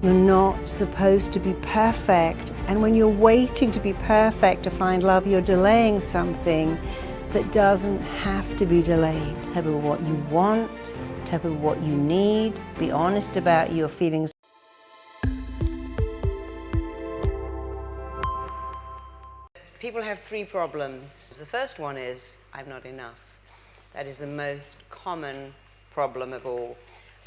You're not supposed to be perfect, and when you're waiting to be perfect to find love, you're delaying something that doesn't have to be delayed. Tell people what you want, tell people what you need, be honest about your feelings. People have three problems. The first one is, I'm not enough. That is the most common problem of all.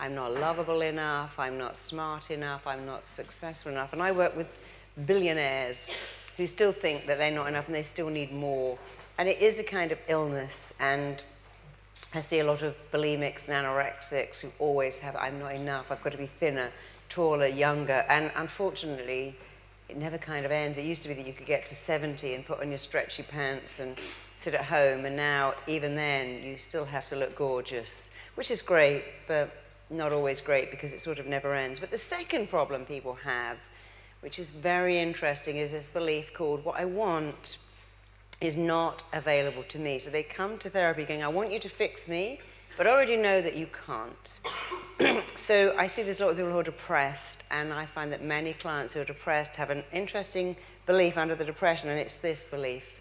I'm not lovable enough, I'm not smart enough, I'm not successful enough. And I work with billionaires who still think that they're not enough and they still need more. And it is a kind of illness. And I see a lot of bulimics and anorexics who always have, I'm not enough, I've got to be thinner, taller, younger. And unfortunately, it never kind of ends. It used to be that you could get to 70 and put on your stretchy pants and sit at home. And now, even then, you still have to look gorgeous, which is great, but not always great because it sort of never ends. But the second problem people have, which is very interesting, is this belief called what I want is not available to me. So they come to therapy going, I want you to fix me, but I already know that you can't. So I see there's a lot of people who are depressed, and I find that many clients who are depressed have an interesting belief under the depression, and it's this belief.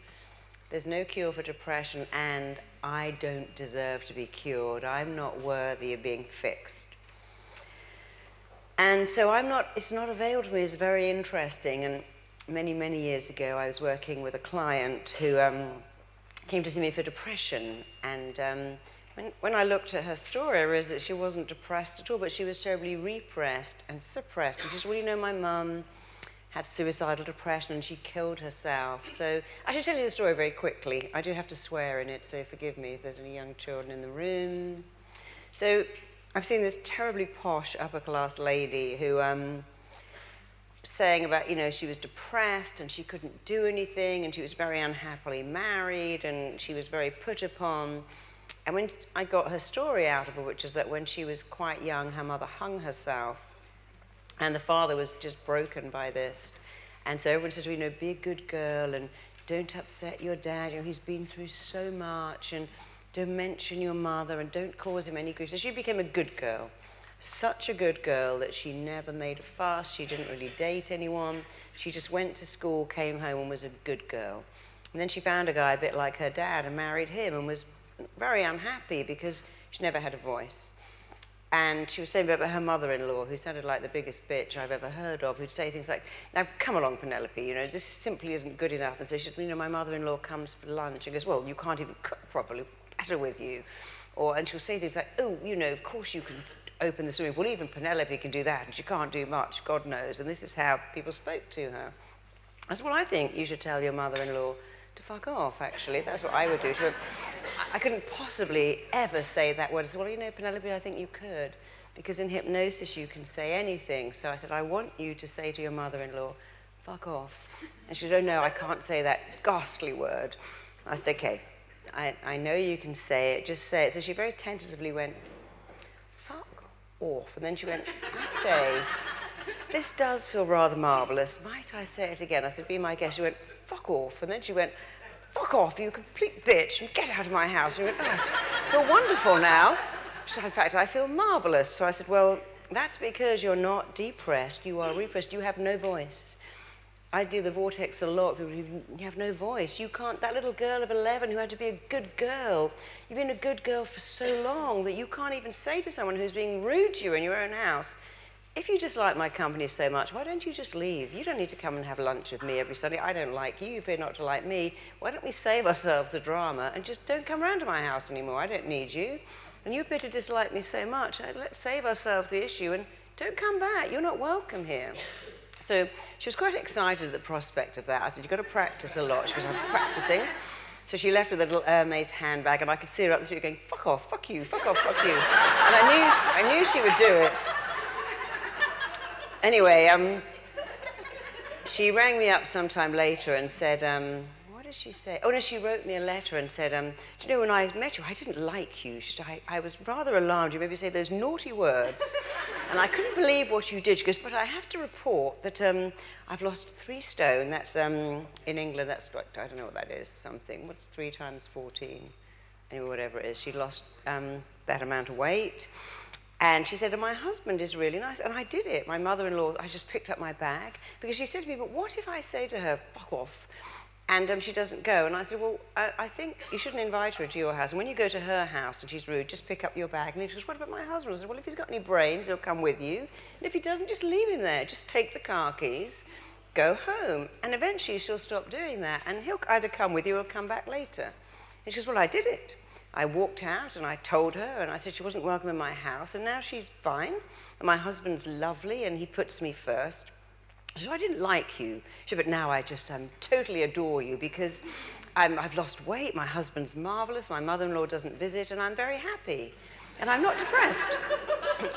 There's no cure for depression, and I don't deserve to be cured. I'm not worthy of being fixed. And so it's not available to me. It's very interesting. And many, many years ago, I was working with a client who came to see me for depression. And when I looked at her story, I realized that she wasn't depressed at all, but she was terribly repressed and suppressed. And she said, well, you know, my mum had suicidal depression and she killed herself. So I should tell you the story very quickly. I do have to swear in it, so forgive me if there's any young children in the room. So I've seen this terribly posh upper-class lady who saying about, you know, she was depressed and she couldn't do anything and she was very unhappily married and she was very put upon. And when I got her story out of her, which is that when she was quite young, her mother hung herself. And the father was just broken by this. And so everyone said to her, you know, be a good girl and don't upset your dad. You know, he's been through so much, and don't mention your mother and don't cause him any grief. So she became a good girl. Such a good girl that she never made a fuss. She didn't really date anyone. She just went to school, came home, and was a good girl. And then she found a guy a bit like her dad and married him and was very unhappy because she never had a voice. And she was saying about her mother-in-law, who sounded like the biggest bitch I've ever heard of, who'd say things like, now, come along, Penelope, you know, this simply isn't good enough. And so she said, you know, my mother-in-law comes for lunch and goes, well, you can't even cook properly, better with you. And she'll say things like, oh, you know, of course you can open the swimming pool. Even Penelope can do that, and she can't do much, God knows. And this is how people spoke to her. I said, well, I think you should tell your mother-in-law to fuck off, actually. That's what I would do. She went, I couldn't possibly ever say that word. I said, well, you know, Penelope, I think you could, because in hypnosis you can say anything. So I said, I want you to say to your mother-in-law, fuck off. And she said, oh, no, I can't say that ghastly word. I said, okay, I know you can say it, just say it. So she very tentatively went, fuck off. And then she went, I say, this does feel rather marvellous. Might I say it again? I said, be my guest. She went, fuck off. And then she went, fuck off, you complete bitch, and get out of my house. And she went, oh, I feel wonderful now. She said, in fact, I feel marvellous. So I said, well, that's because you're not depressed. You are repressed. You have no voice. I do the vortex a lot. People, you have no voice. You can't, that little girl of 11 who had to be a good girl, you've been a good girl for so long that you can't even say to someone who's being rude to you in your own house, if you dislike my company so much, why don't you just leave? You don't need to come and have lunch with me every Sunday. I don't like you. You appear not to like me. Why don't we save ourselves the drama and just don't come round to my house anymore? I don't need you. And you appear to dislike me so much. Let's save ourselves the issue and don't come back. You're not welcome here. So she was quite excited at the prospect of that. I said, you've got to practice a lot. She goes, I'm practicing. So she left with a little Hermes handbag, and I could see her up the street going, fuck off, fuck you, fuck off, fuck you. And I knew she would do it. Anyway, she rang me up sometime later and said, what did she say? Oh, no, she wrote me a letter and said, do you know, when I met you, I didn't like you. She said, I was rather alarmed. You made me say those naughty words. And I couldn't believe what you did. She goes, but I have to report that I've lost 3 stone. That's, in England, that's, I don't know what that is, something. What's 3 times 14? Anyway, whatever it is. She lost that amount of weight. And she said, and my husband is really nice. And I did it. My mother-in-law, I just picked up my bag because she said to me, but what if I say to her, fuck off? And she doesn't go. And I said, well, I think you shouldn't invite her to your house. And when you go to her house and she's rude, just pick up your bag. And she goes, what about my husband? I said, well, if he's got any brains, he'll come with you. And if he doesn't, just leave him there. Just take the car keys, go home. And eventually she'll stop doing that. And he'll either come with you or come back later. And she goes, well, I did it. I walked out and I told her, and I said she wasn't welcome in my house. And now she's fine. And my husband's lovely, and he puts me first. She said, I didn't like you. She said, but now I just totally adore you because I've lost weight, my husband's marvelous, my mother-in-law doesn't visit, and I'm very happy. And I'm not depressed.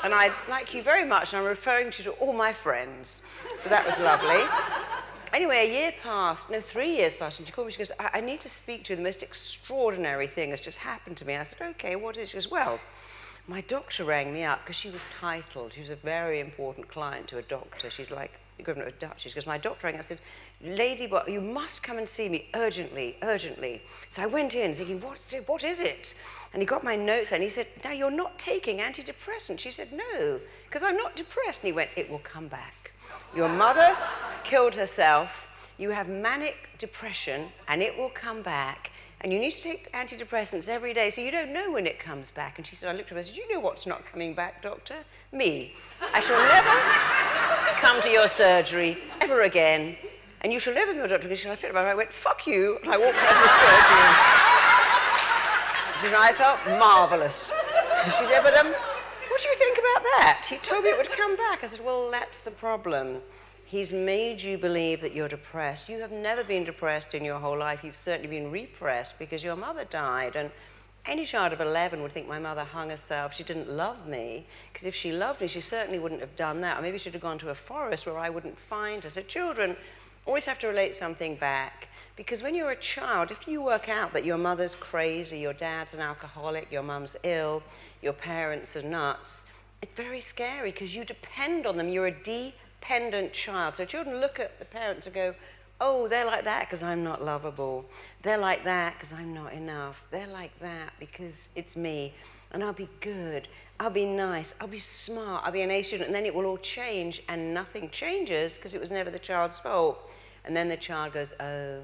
And I like you very much, and I'm referring to all my friends. So that was lovely. Anyway, 3 years passed, and she called me, she goes, I need to speak to you. The most extraordinary thing has just happened to me. I said, okay, what is it? She goes, well, my doctor rang me up because she was titled. She was a very important client to a doctor. She's like the equivalent of Dutch. She goes, my doctor rang up and said, lady, you must come and see me urgently, urgently. So I went in thinking, what is it? And he got my notes and he said, now you're not taking antidepressants. She said, no, because I'm not depressed. And he went, it will come back. Your mother killed herself. You have manic depression and it will come back. And you need to take antidepressants every day so you don't know when it comes back. And she said, I looked at her and said, you know what's not coming back, doctor? Me. I shall never come to your surgery ever again. And you shall never be my doctor. Because I picked up my bag, I went, fuck you. And I walked out of the surgery. She said, I felt marvelous. And she said, but what do you think about that? He told me it would come back. I said, well, that's the problem. He's made you believe that you're depressed. You have never been depressed in your whole life. You've certainly been repressed because your mother died. And any child of 11 would think my mother hung herself. She didn't love me. Because if she loved me, she certainly wouldn't have done that. Or maybe she'd have gone to a forest where I wouldn't find her. So children always have to relate something back. Because when you're a child, if you work out that your mother's crazy, your dad's an alcoholic, your mum's ill, your parents are nuts, it's very scary because you depend on them. You're a dependent child. So children look at the parents and go, oh, they're like that because I'm not lovable. They're like that because I'm not enough. They're like that because it's me. And I'll be good. I'll be nice. I'll be smart. I'll be an A student. And then it will all change and nothing changes because it was never the child's fault. And then the child goes, oh,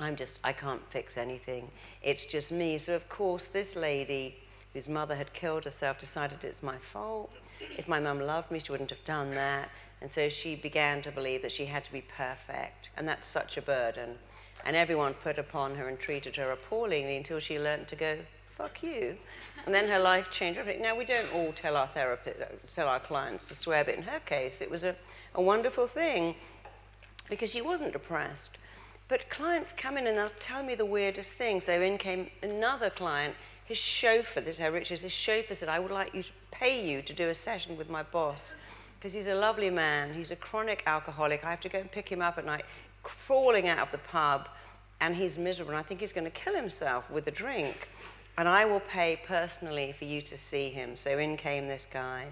I can't fix anything. It's just me. So of course this lady whose mother had killed herself decided it's my fault. If my mum loved me, she wouldn't have done that. And so she began to believe that she had to be perfect. And that's such a burden. And everyone put upon her and treated her appallingly until she learned to go, fuck you. And then her life changed. Now, we don't all tell our clients to swear, but in her case, it was a wonderful thing because she wasn't depressed. But clients come in and they'll tell me the weirdest things. So in came another client, his chauffeur, this is how rich is, his chauffeur said, I would like you to pay you to do a session with my boss because he's a lovely man. He's a chronic alcoholic. I have to go and pick him up at night, crawling out of the pub, and he's miserable. And I think he's going to kill himself with a drink. And I will pay personally for you to see him. So in came this guy.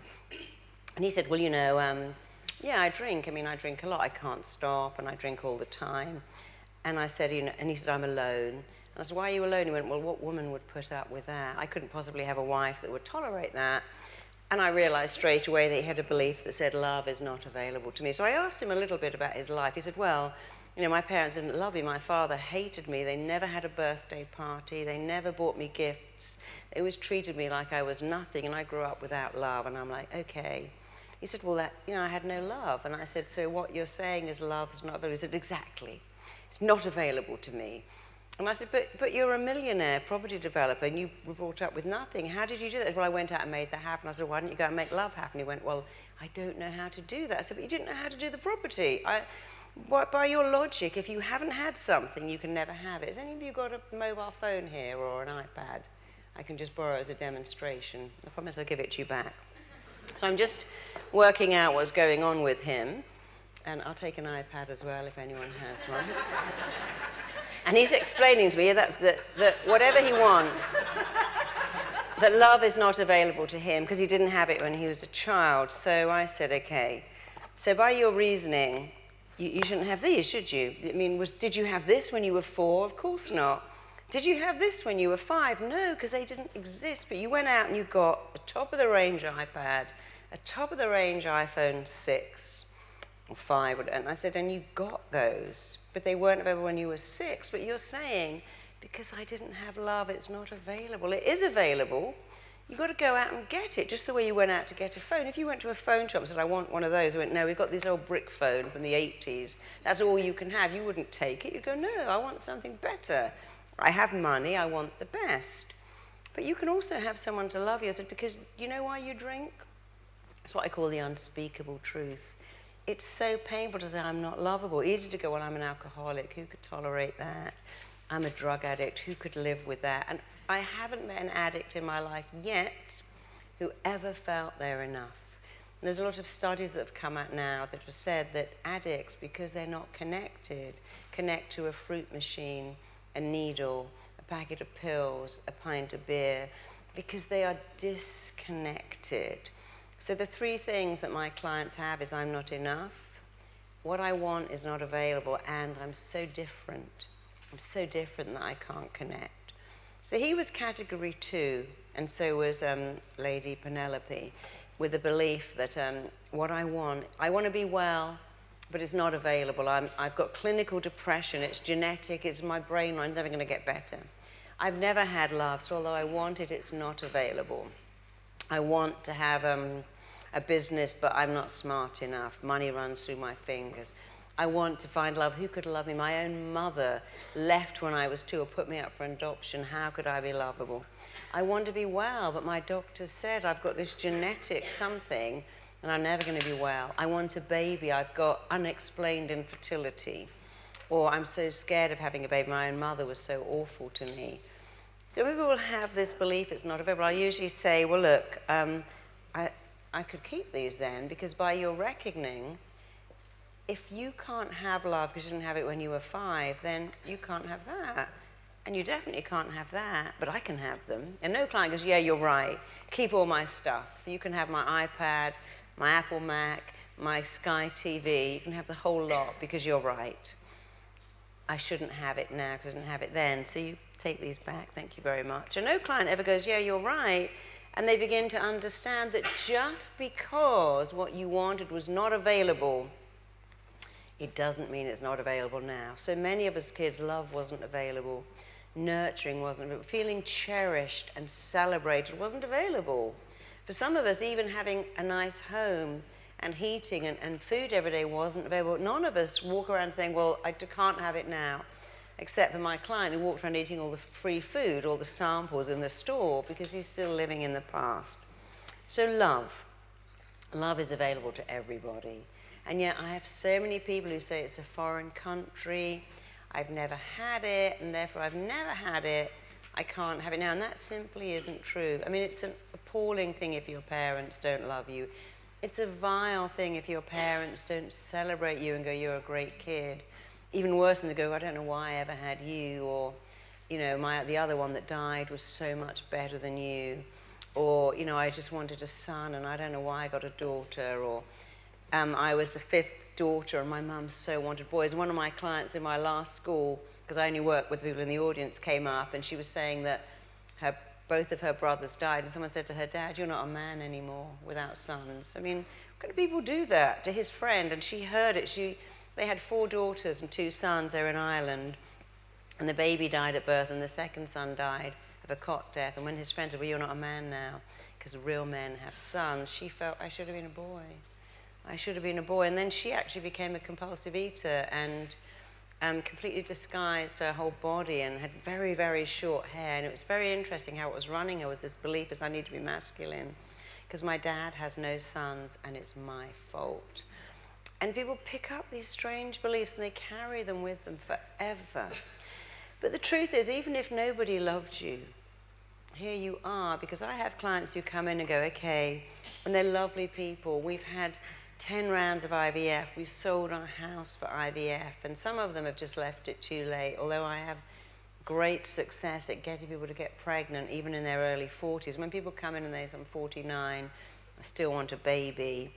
And he said, well, you know, yeah, I drink. I mean, I drink a lot. I can't stop, and I drink all the time. And I said, you know, and he said, I'm alone. And I said, why are you alone? He went, well, what woman would put up with that? I couldn't possibly have a wife that would tolerate that. And I realized straight away that he had a belief that said love is not available to me. So I asked him a little bit about his life. He said, well, you know, my parents didn't love me. My father hated me. They never had a birthday party. They never bought me gifts. They always treated me like I was nothing, and I grew up without love. And I'm like, okay. He said, well, you know, I had no love. And I said, so what you're saying is love is not available? He said, exactly. It's not available to me. And I said, but you're a millionaire property developer and you were brought up with nothing. How did you do that? Well, I went out and made that happen. I said, why don't you go and make love happen? He went, well, I don't know how to do that. I said, but you didn't know how to do the property. By your logic, if you haven't had something, you can never have it. Has any of you got a mobile phone here or an iPad? I can just borrow as a demonstration. I promise I'll give it to you back. So I'm just working out what's going on with him. And I'll take an iPad as well if anyone has one. And he's explaining to me that whatever he wants, that love is not available to him because he didn't have it when he was a child. So I said, okay. So by your reasoning, you shouldn't have these, should you? I mean, did you have this when you were 4? Of course not. Did you have this when you were 5? No, because they didn't exist. But you went out and you got a top-of-the-range iPad, a top-of-the-range iPhone 6 or 5. And I said, and you got those, but they weren't available when you were 6. But you're saying, because I didn't have love, it's not available. It is available. You've got to go out and get it, just the way you went out to get a phone. If you went to a phone shop and said, I want one of those, I went, no, we've got this old brick phone from the 80s. That's all you can have. You wouldn't take it. You'd go, no, I want something better. I have money, I want the best. But you can also have someone to love you. I said, because you know why you drink? It's what I call the unspeakable truth. It's so painful to say I'm not lovable. Easy to go, well, I'm an alcoholic. Who could tolerate that? I'm a drug addict. Who could live with that? And I haven't met an addict in my life yet who ever felt they're enough. And there's a lot of studies that have come out now that have said that addicts, because they're not connected, connect to a fruit machine, a needle, a packet of pills, a pint of beer, because they are disconnected. So the 3 things that my clients have is I'm not enough, what I want is not available, and I'm so different. I'm so different that I can't connect. So he was category 2, and so was Lady Penelope, with the belief that what I want to be well, but it's not available. I've got clinical depression, it's genetic, it's my brain, I'm never going to get better. I've never had love, so although I want it, it's not available. I want to have a business, but I'm not smart enough. Money runs through my fingers. I want to find love. Who could love me? My own mother left when I was 2 or put me up for adoption. How could I be lovable? I want to be well, but my doctor said I've got this genetic something, and I'm never going to be well. I want a baby. I've got unexplained infertility. Or I'm so scared of having a baby. My own mother was so awful to me. So people will have this belief it's not available. I usually say, well, look, I could keep these then, because by your reckoning, if you can't have love because you didn't have it when you were 5, then you can't have that. And you definitely can't have that, but I can have them. And no client goes, yeah, you're right. Keep all my stuff. You can have my iPad, my Apple Mac, my Sky TV. You can have the whole lot because you're right. I shouldn't have it now because I didn't have it then. So you take these back. Thank you very much. And no client ever goes, yeah, you're right. And they begin to understand that just because what you wanted was not available, it doesn't mean it's not available now. So many of us kids, love wasn't available. Nurturing wasn't available. Feeling cherished and celebrated wasn't available. For some of us, even having a nice home and heating and food every day wasn't available. None of us walk around saying, well, I can't have it now, except for my client who walked around eating all the free food, all the samples in the store, because he's still living in the past. So love. Love is available to everybody. And yet I have so many people who say it's a foreign country, I've never had it, and therefore I've never had it, I can't have it now. And that simply isn't true. I mean, it's an appalling thing if your parents don't love you. It's a vile thing if your parents don't celebrate you and go, you're a great kid. Even worse than they go, I don't know why I ever had you, or, you know, the other one that died was so much better than you, or, you know, I just wanted a son and I don't know why I got a daughter, or I was the 5th daughter and my mum so wanted boys. One of my clients in my last school, because I only work with people in the audience, came up and she was saying that both of her brothers died, and someone said to her, Dad, you're not a man anymore without sons. I mean, what kind of people do that to his friend? And she heard it. They had 4 daughters and 2 sons. They were in Ireland, and the baby died at birth, and the second son died of a cot death. And when his friend said, well, you're not a man now, because real men have sons, she felt, I should have been a boy. I should have been a boy. And then she actually became a compulsive eater and completely disguised her whole body and had very, very short hair. And it was very interesting how it was running her with this belief as I need to be masculine because my dad has no sons and it's my fault. And people pick up these strange beliefs and they carry them with them forever. But the truth is, even if nobody loved you, here you are, because I have clients who come in and go, okay, and they're lovely people. We've had 10 rounds of IVF. We sold our house for IVF, and some of them have just left it too late, although I have great success at getting people to get pregnant, even in their early 40s. When people come in and they say, I'm 49, I still want a baby.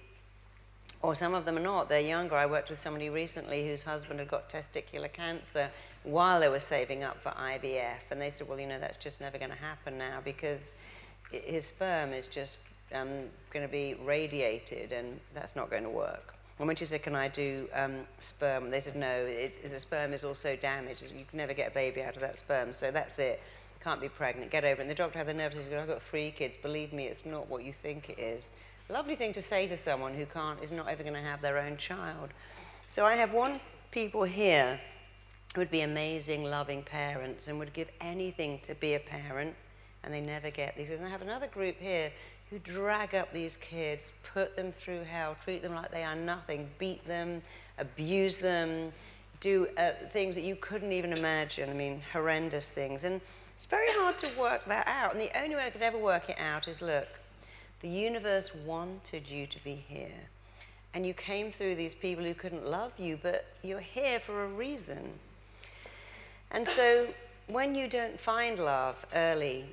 Or some of them are not. They're younger. I worked with somebody recently whose husband had got testicular cancer while they were saving up for IVF. And they said, well, you know, that's just never going to happen now because his sperm is just going to be radiated, and that's not going to work. And when she said, can I do sperm? They said, no, the sperm is also damaged. You can never get a baby out of that sperm, so that's it. Can't be pregnant, get over it. And the doctor had the nerve to say, I've got 3 kids. Believe me, it's not what you think it is. Lovely thing to say to someone who is not ever going to have their own child. So I have people here who would be amazing, loving parents and would give anything to be a parent, and they never get these. And I have another group here who drag up these kids, put them through hell, treat them like they are nothing, beat them, abuse them, do things that you couldn't even imagine. I mean, horrendous things. And it's very hard to work that out. And the only way I could ever work it out is, look, the universe wanted you to be here. And you came through these people who couldn't love you, but you're here for a reason. And so when you don't find love early,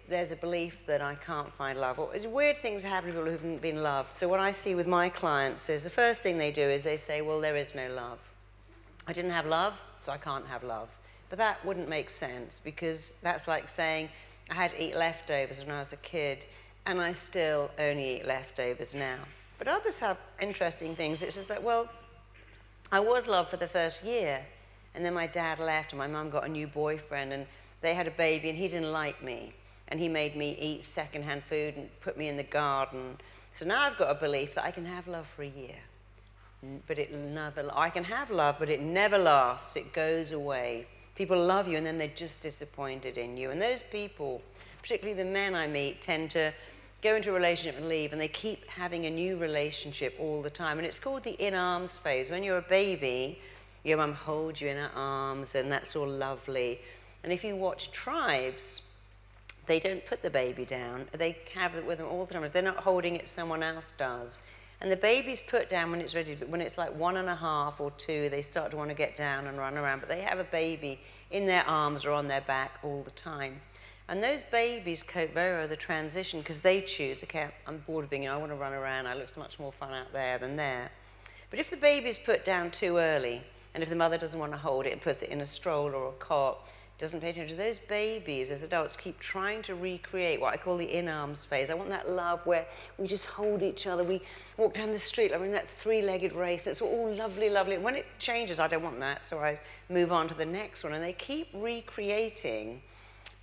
there's a belief that I can't find love. Or weird things happen to people who haven't been loved. So what I see with my clients is the first thing they do is they say, well, there is no love. I didn't have love, so I can't have love. But that wouldn't make sense, because that's like saying I had to eat leftovers when I was a kid, and I still only eat leftovers now. But others have interesting things. It's just that, well, I was loved for the first year, and then my dad left, and my mum got a new boyfriend, and they had a baby, and he didn't like me. And he made me eat secondhand food and put me in the garden. So now I've got a belief that I can have love for a year. But I can have love, but it never lasts. It goes away. People love you, and then they're just disappointed in you. And those people, particularly the men I meet, tend to go into a relationship and leave, and they keep having a new relationship all the time. And it's called the in-arms phase. When you're a baby, your mum holds you in her arms, and that's all lovely. And if you watch tribes, they don't put the baby down. They have it with them all the time. If they're not holding it, someone else does. And the baby's put down when it's ready. But when it's like 1.5 or 2, they start to want to get down and run around. But they have a baby in their arms or on their back all the time. And those babies cope very well with the transition because they choose, okay, I'm bored of being here, I want to run around, I look so much more fun out there than there. But if the baby's put down too early, and if the mother doesn't want to hold it and puts it in a stroller or a cot, doesn't pay attention to those babies as adults, keep trying to recreate what I call the in-arms phase. I want that love where we just hold each other. We walk down the street like we're in that 3-legged race. It's all lovely, lovely. When it changes, I don't want that, so I move on to the next one. And they keep recreating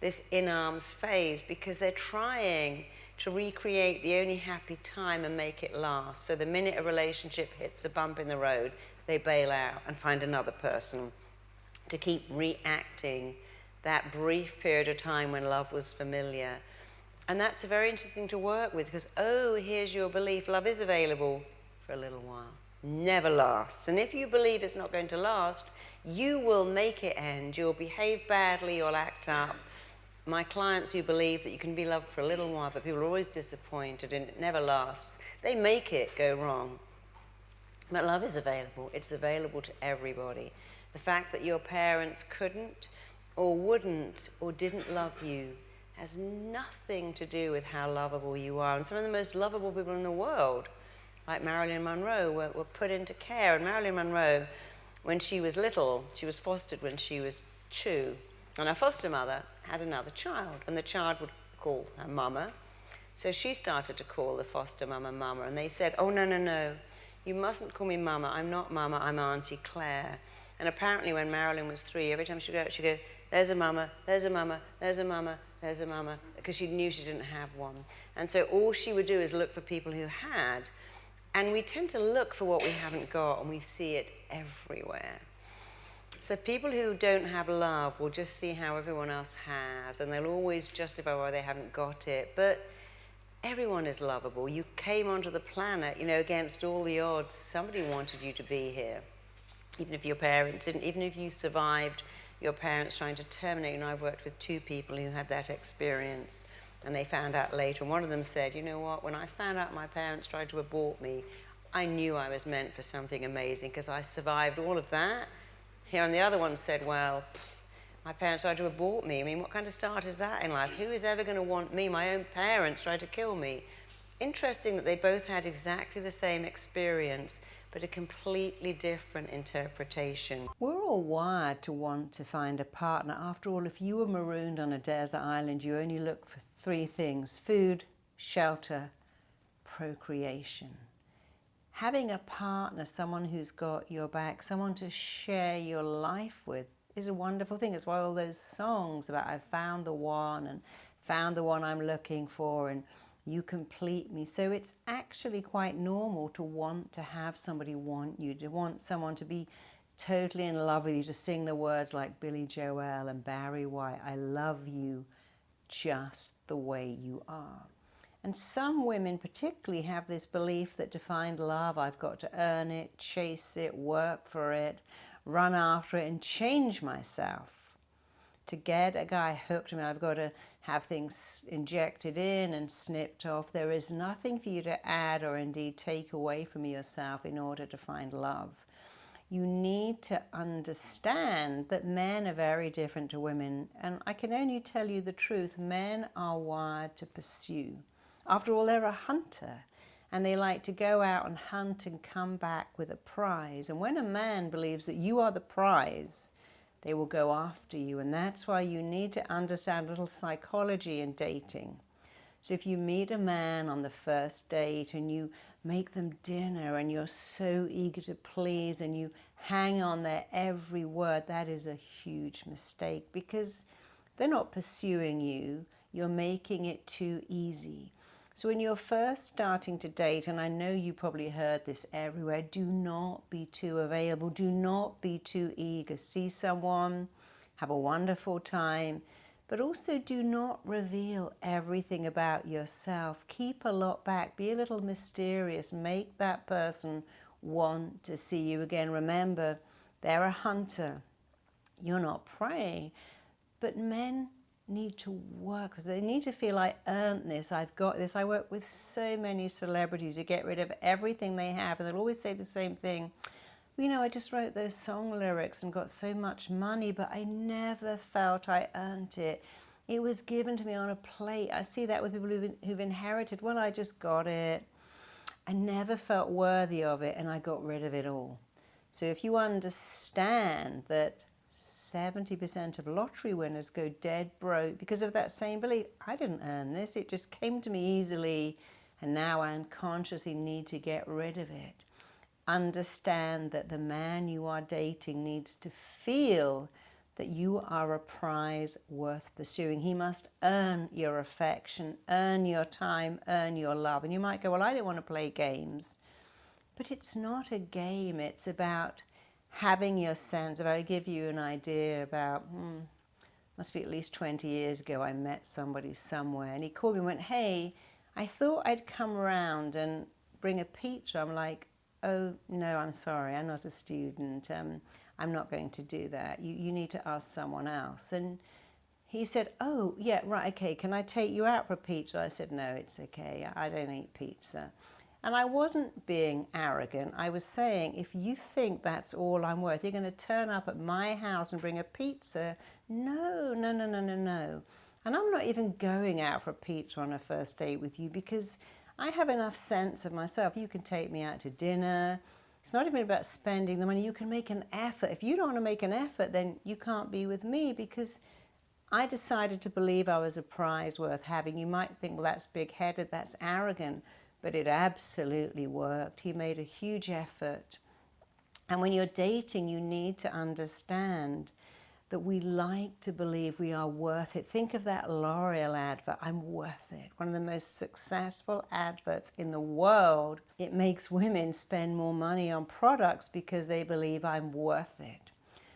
this in-arms phase because they're trying to recreate the only happy time and make it last. So the minute a relationship hits a bump in the road, they bail out and find another person to keep reacting that brief period of time when love was familiar. And that's very interesting to work with because, oh, here's your belief. Love is available for a little while. Never lasts. And if you believe it's not going to last, you will make it end. You'll behave badly, you'll act up. My clients who believe that you can be loved for a little while, but people are always disappointed and it never lasts, they make it go wrong. But love is available. It's available to everybody. The fact that your parents couldn't or wouldn't or didn't love you has nothing to do with how lovable you are. And some of the most lovable people in the world, like Marilyn Monroe, were put into care. And Marilyn Monroe, when she was little, she was fostered when she was 2. And her foster mother had another child, and the child would call her mama. So she started to call the foster mama mama, and they said, oh, no, no, no, you mustn't call me mama. I'm not mama, I'm Auntie Claire. And apparently when Marilyn was 3, every time she'd go out, she'd go, there's a mama, there's a mama, there's a mama, there's a mama, because she knew she didn't have one. And so all she would do is look for people who had, and we tend to look for what we haven't got, and we see it everywhere. So people who don't have love will just see how everyone else has, and they'll always justify why they haven't got it. But everyone is lovable. You came onto the planet, you know, against all the odds. Somebody wanted you to be here. Even if your parents didn't, even if you survived your parents trying to terminate you. And I've worked with 2 people who had that experience, and they found out later. And one of them said, you know what, when I found out my parents tried to abort me, I knew I was meant for something amazing because I survived all of that. Here, and the other one said, well, my parents tried to abort me. I mean, what kind of start is that in life? Who is ever going to want me? My own parents tried to kill me. interesting that they both had exactly the same experience, but a completely different interpretation. We're all wired to want to find a partner. After all, if you were marooned on a desert island, you only look for three things: food, shelter, procreation. Having a partner, someone who's got your back, someone to share your life with, is a wonderful thing. It's why all those songs about "I found the one" and "found the one I'm looking for" and "you complete me." So it's actually quite normal to want to have somebody want you, to want someone to be totally in love with you, to sing the words like Billy Joel and Barry White, "I love you just the way you are." And some women particularly have this belief that to find love, I've got to earn it, chase it, work for it, run after it, and change myself. To get a guy hooked on me, I've got to have things injected in and snipped off. There is nothing for you to add or indeed take away from yourself in order to find love. You need to understand that men are very different to women. And I can only tell you the truth, men are wired to pursue. After all, they're a hunter, and they like to go out and hunt and come back with a prize. And when a man believes that you are the prize, they will go after you. And that's why you need to understand a little psychology in dating. So if you meet a man on the first date and you make them dinner and you're so eager to please and you hang on their every word, that is a huge mistake, because they're not pursuing you. You're making it too easy. So when you're first starting to date, and I know you probably heard this everywhere, do not be too available. Do not be too eager. See someone, have a wonderful time, but also do not reveal everything about yourself. Keep a lot back. Be a little mysterious. Make that person want to see you again. Remember, they're a hunter. You're not prey. But men need to work, because they need to feel, I earned this, I've got this. I work with so many celebrities who get rid of everything they have, and they'll always say the same thing. You know, I just wrote those song lyrics and got so much money, but I never felt I earned it. It was given to me on a plate. I see that with people who've inherited, well, I just got it. I never felt worthy of it, and I got rid of it all. So if you understand that 70% of lottery winners go dead broke because of that same belief, I didn't earn this, it just came to me easily, and now I unconsciously need to get rid of it. Understand that the man you are dating needs to feel that you are a prize worth pursuing. He must earn your affection, earn your time, earn your love. And you might go, well, I don't want to play games. But it's not a game. It's about having your sense. If I give you an idea about, must be at least 20 years ago, I met somebody somewhere, and he called me and went, hey, I thought I'd come around and bring a pizza. I'm like, oh, no, I'm sorry, I'm not a student. I'm not going to do that. You need to ask someone else. And he said, oh, yeah, right, okay, can I take you out for pizza? I said, no, it's okay, I don't eat pizza. And I wasn't being arrogant. I was saying, if you think that's all I'm worth, you're going to turn up at my house and bring a pizza? No. And I'm not even going out for a pizza on a first date with you, because I have enough sense of myself. You can take me out to dinner. It's not even about spending the money. You can make an effort. If you don't want to make an effort, then you can't be with me, because I decided to believe I was a prize worth having. You might think, well, that's big-headed, that's arrogant. But it absolutely worked. He made a huge effort. And when you're dating, you need to understand that we like to believe we are worth it. Think of that L'Oreal advert, I'm worth it. One of the most successful adverts in the world. It makes women spend more money on products because they believe I'm worth it.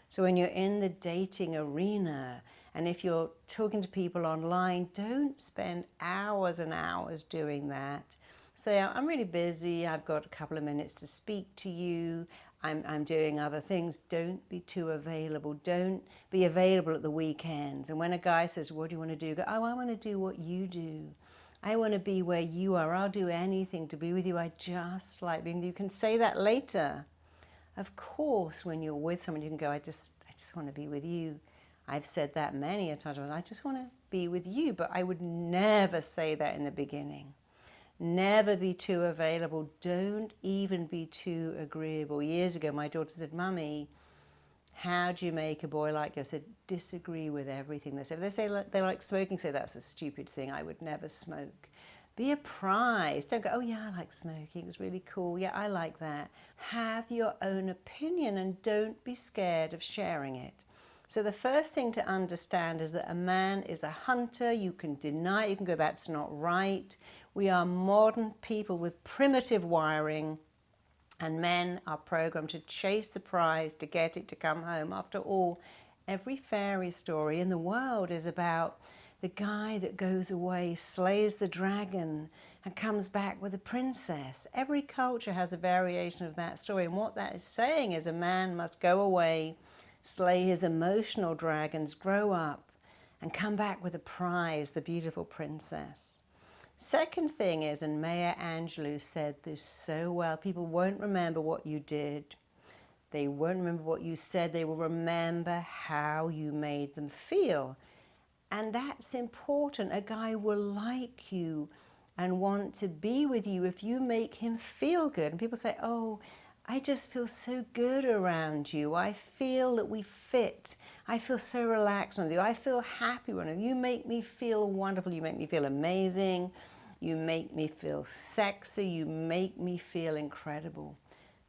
So when you're in the dating arena, and if you're talking to people online, don't spend hours and hours doing that. Say, I'm really busy, I've got a couple of minutes to speak to you, I'm doing other things. Don't be too available. Don't be available at the weekends. And when a guy says, what do you want to do? Go, oh, I want to do what you do. I want to be where you are. I'll do anything to be with you. I just like being with you. You can say that later. Of course, when you're with someone, you can go, I just want to be with you. I've said that many a time. I just want to be with you. But I would never say that in the beginning. Never be too available. Don't even be too agreeable. Years ago, my daughter said, Mummy, how do you make a boy like you? I said, disagree with everything they say. If they say they like smoking, say that's a stupid thing. I would never smoke. Be apprised. Don't go, oh yeah, I like smoking. It's really cool. Yeah, I like that. Have your own opinion and don't be scared of sharing it. So the first thing to understand is that a man is a hunter. You can deny it. You can go, that's not right. We are modern people with primitive wiring, and men are programmed to chase the prize, to get it, to come home. After all, every fairy story in the world is about the guy that goes away, slays the dragon, and comes back with a princess. Every culture has a variation of that story. And what that is saying is a man must go away, slay his emotional dragons, grow up, and come back with a prize, the beautiful princess. Second thing is, and Maya Angelou said this so well, people won't remember what you did. They won't remember what you said. They will remember how you made them feel. And that's important. A guy will like you and want to be with you if you make him feel good. And people say, oh, I just feel so good around you. I feel that we fit. I feel so relaxed with you. I feel happy with you. You make me feel wonderful. You make me feel amazing. You make me feel sexy. You make me feel incredible.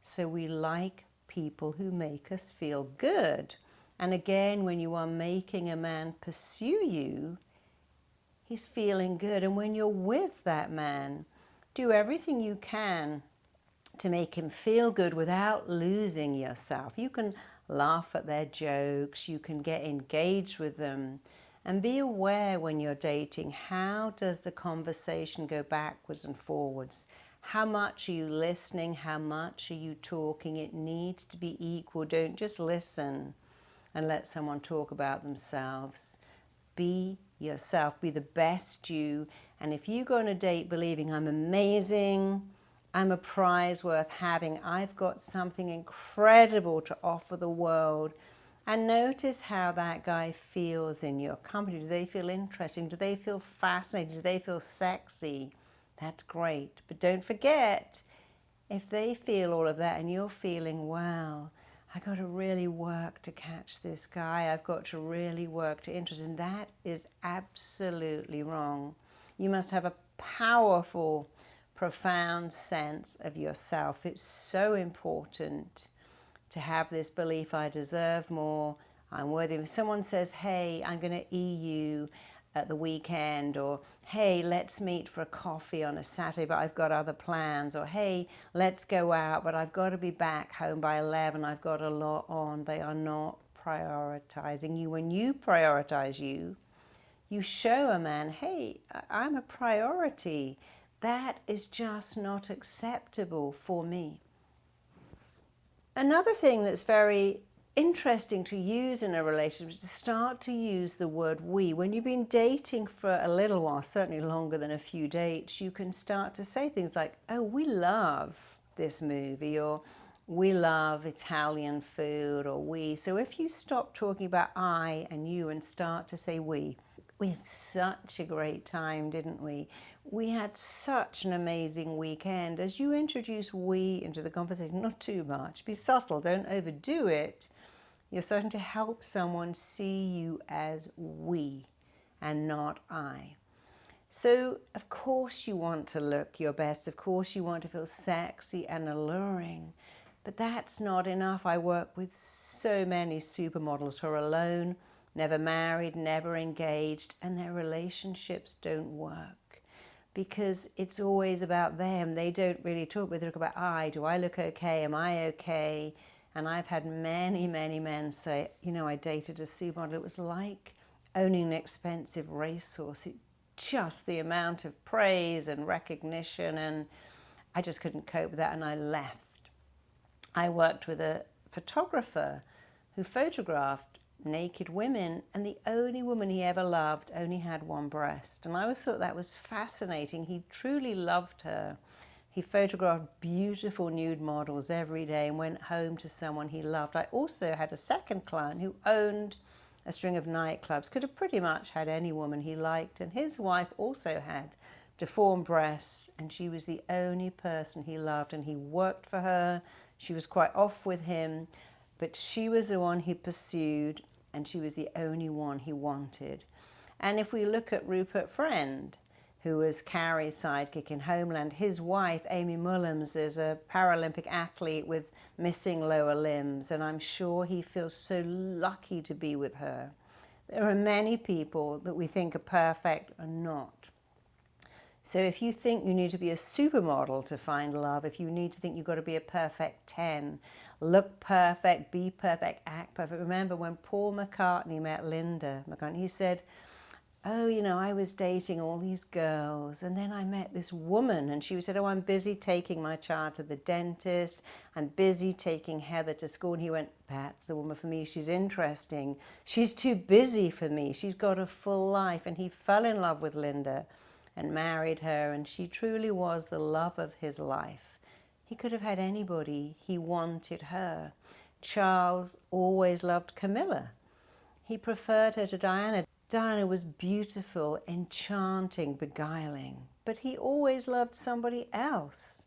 So we like people who make us feel good. And again, when you are making a man pursue you, he's feeling good. And when you're with that man, do everything you can to make him feel good without losing yourself. You can laugh at their jokes, you can get engaged with them, and be aware when you're dating, how does the conversation go backwards and forwards? How much are you listening? How much are you talking? It needs to be equal. Don't just listen and let someone talk about themselves. Be yourself, be the best you. And if you go on a date believing I'm amazing, I'm a prize worth having, I've got something incredible to offer the world, and notice how that guy feels in your company. Do they feel interesting? Do they feel fascinating? Do they feel sexy? That's great. But don't forget, if they feel all of that and you're feeling, wow, I got to really work to catch this guy, I've got to really work to interest him, that is absolutely wrong. You must have a powerful, profound sense of yourself. It's so important to have this belief, I deserve more, I'm worthy. If someone says, hey, I'm going to you at the weekend, or hey, let's meet for a coffee on a Saturday, but I've got other plans, or hey, let's go out, but I've got to be back home by 11, I've got a lot on. They are not prioritizing you. When you prioritize you, you show a man, hey, I'm a priority. That is just not acceptable for me. Another thing that's very interesting to use in a relationship is to start to use the word we. When you've been dating for a little while, certainly longer than a few dates, you can start to say things like, oh, we love this movie, or we love Italian food, or we. So if you stop talking about I and you and start to say we had such a great time, didn't we? We had such an amazing weekend. As you introduce we into the conversation, not too much, be subtle, don't overdo it. You're starting to help someone see you as we and not I. So, of course you want to look your best. Of course you want to feel sexy and alluring. But that's not enough. I work with so many supermodels who are alone, never married, never engaged, and their relationships don't work because it's always about them. They don't really talk with it about do I look okay? Am I okay? And I've had many, many men say, you know, I dated a supermodel. It was like owning an expensive racehorse. Just the amount of praise and recognition, and I just couldn't cope with that and I left. I worked with a photographer who photographed naked women, and the only woman he ever loved only had one breast. And I always thought that was fascinating. He truly loved her. He photographed beautiful nude models every day and went home to someone he loved. I also had a second client who owned a string of nightclubs, could have pretty much had any woman he liked, and his wife also had deformed breasts, and she was the only person he loved, and he worked for her. She was quite off with him, but she was the one he pursued, and she was the only one he wanted. And if we look at Rupert Friend, who was Carrie's sidekick in Homeland, his wife, Amy Mullins, is a Paralympic athlete with missing lower limbs, and I'm sure he feels so lucky to be with her. There are many people that we think are perfect and not. So if you think you need to be a supermodel to find love, if you need to think you've got to be a perfect 10, look perfect, be perfect, act perfect. Remember when Paul McCartney met Linda McCartney, he said, oh, you know, I was dating all these girls, and then I met this woman, and she said, oh, I'm busy taking my child to the dentist, I'm busy taking Heather to school. And he went, that's the woman for me, she's interesting. She's too busy for me, she's got a full life. And he fell in love with Linda and married her, and she truly was the love of his life. He could have had anybody, he wanted her. Charles always loved Camilla. He preferred her to Diana. Diana was beautiful, enchanting, beguiling, but he always loved somebody else.